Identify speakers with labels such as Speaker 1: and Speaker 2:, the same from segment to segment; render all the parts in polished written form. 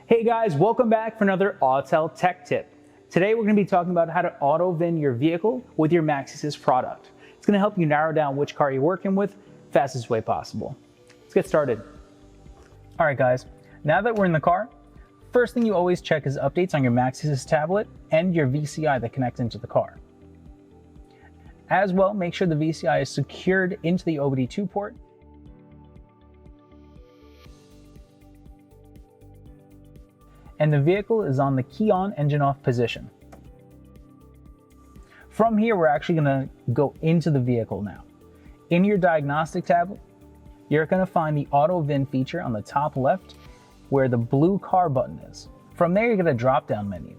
Speaker 1: Hey guys, welcome back for another Autel Tech Tip. Today we're going to be talking about how to auto-VIN your vehicle with your MaxiSYS product. It's going to help you narrow down which car you're working with fastest way possible. Let's get started. Alright guys, now that we're in the car, first thing you always check is updates on your MaxiSYS tablet and your VCI that connects into the car. As well, make sure the VCI is secured into the OBD2 port. And the vehicle is on the key on, engine off position. From here, we're actually going to go into the vehicle now. In your diagnostic tab, you're going to find the auto VIN feature on the top left where the blue car button is. From there, you're going to drop down menu.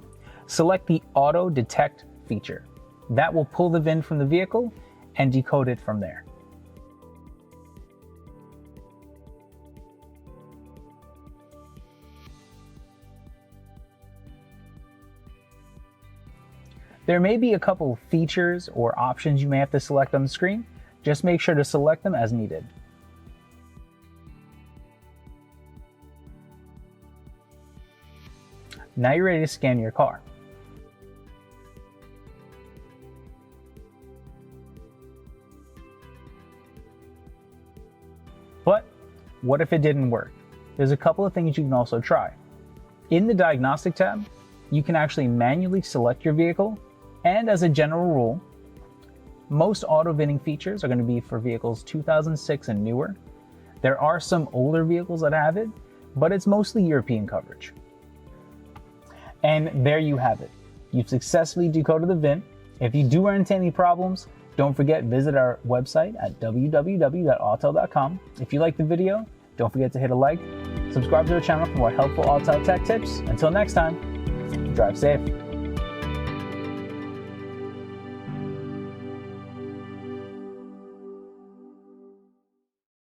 Speaker 1: Select the auto detect feature. That will pull the VIN from the vehicle and decode it from there. There may be a couple features or options you may have to select on the screen. Just make sure to select them as needed. Now you're ready to scan your car. But what if it didn't work? There's a couple of things you can also try. In the diagnostic tab, you can actually manually select your vehicle. And as a general rule, most auto-VINning features are going to be for vehicles 2006 and newer. There are some older vehicles that have it, but it's mostly European coverage. And there you have it. You've successfully decoded the VIN. If you do run into any problems, don't forget visit our website at www.autel.com. If you liked the video, don't forget to hit a like, subscribe to the channel for more helpful Autel Tech tips. Until next time, drive safe.